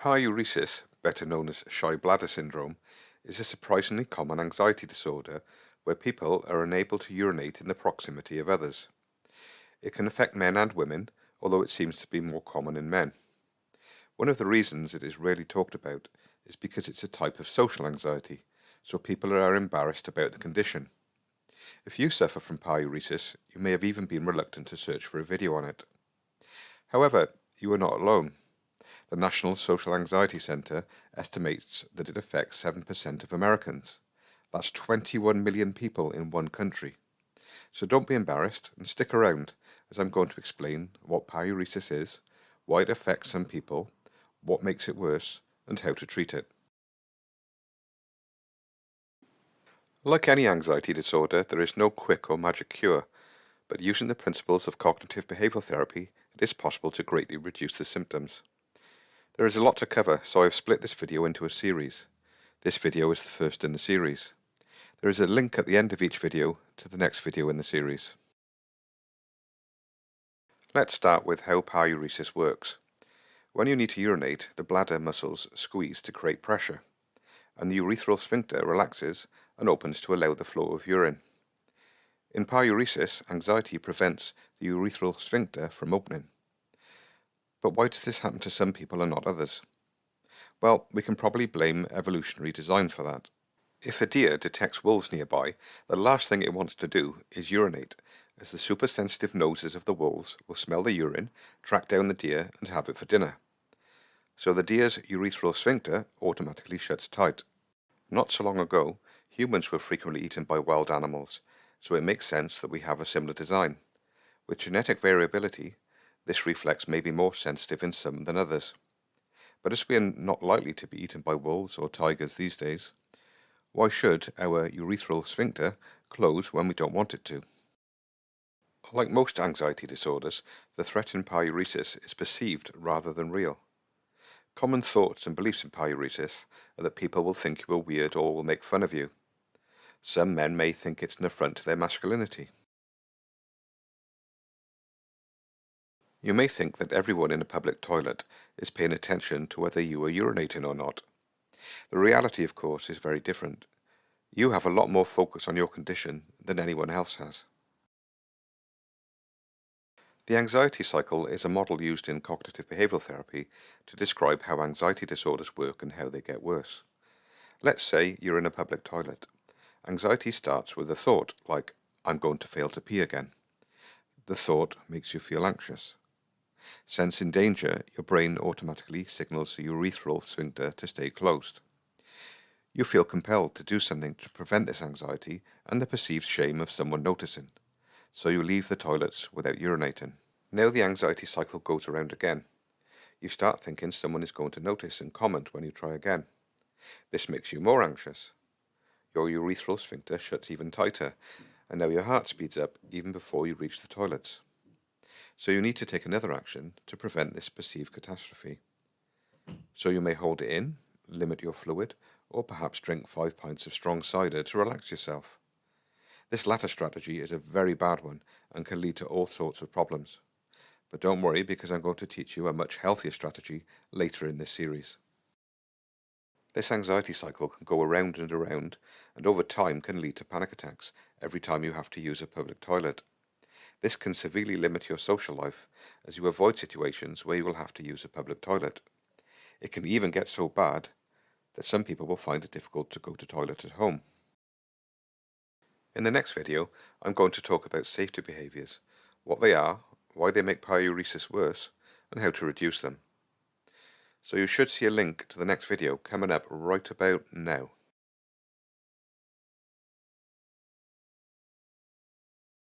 Pyuresis, better known as shy bladder syndrome, is a surprisingly common anxiety disorder where people are unable to urinate in the proximity of others. It can affect men and women, although it seems to be more common in men. One of the reasons it is rarely talked about is because it's a type of social anxiety, so people are embarrassed about the condition. If you suffer from pyuresis, you may have even been reluctant to search for a video on it. However, you are not alone. The National Social Anxiety Center estimates that it affects 7% of Americans. That's 21 million people in one country. So don't be embarrassed and stick around as I'm going to explain what pyuresis is, why it affects some people, what makes it worse, and how to treat it. Like any anxiety disorder, there is no quick or magic cure, but using the principles of cognitive behavioral therapy, it is possible to greatly reduce the symptoms. There is a lot to cover, so I've split this video into a series. This video is the first in the series. There is a link at the end of each video to the next video in the series. Let's start with how pyuresis works. When you need to urinate, the bladder muscles squeeze to create pressure, and the urethral sphincter relaxes and opens to allow the flow of urine. In pyuresis, anxiety prevents the urethral sphincter from opening. But why does this happen to some people and not others? Well, we can probably blame evolutionary design for that. If a deer detects wolves nearby, the last thing it wants to do is urinate, as the super-sensitive noses of the wolves will smell the urine, track down the deer, and have it for dinner. So the deer's urethral sphincter automatically shuts tight. Not so long ago, humans were frequently eaten by wild animals, so it makes sense that we have a similar design. With genetic variability, this reflex may be more sensitive in some than others. But as we are not likely to be eaten by wolves or tigers these days, why should our urethral sphincter close when we don't want it to? Like most anxiety disorders, the threat in pyuresis is perceived rather than real. Common thoughts and beliefs in pyuresis are that people will think you are weird or will make fun of you. Some men may think it's an affront to their masculinity. You may think that everyone in a public toilet is paying attention to whether you are urinating or not. The reality, of course, is very different. You have a lot more focus on your condition than anyone else has. The anxiety cycle is a model used in cognitive behavioral therapy to describe how anxiety disorders work and how they get worse. Let's say you're in a public toilet. Anxiety starts with a thought like, I'm going to fail to pee again. The thought makes you feel anxious. Sensing danger, your brain automatically signals the urethral sphincter to stay closed. You feel compelled to do something to prevent this anxiety and the perceived shame of someone noticing, so you leave the toilets without urinating. Now the anxiety cycle goes around again. You start thinking someone is going to notice and comment when you try again. This makes you more anxious. Your urethral sphincter shuts even tighter, and now your heart speeds up even before you reach the toilets. So you need to take another action to prevent this perceived catastrophe. So you may hold it in, limit your fluid, or perhaps drink 5 pints of strong cider to relax yourself. This latter strategy is a very bad one and can lead to all sorts of problems. But don't worry, because I'm going to teach you a much healthier strategy later in this series. This anxiety cycle can go around and around, and over time can lead to panic attacks every time you have to use a public toilet. This can severely limit your social life, as you avoid situations where you will have to use a public toilet. It can even get so bad that some people will find it difficult to go to the toilet at home. In the next video, I'm going to talk about safety behaviours, what they are, why they make pyuresis worse, and how to reduce them. So you should see a link to the next video coming up right about now.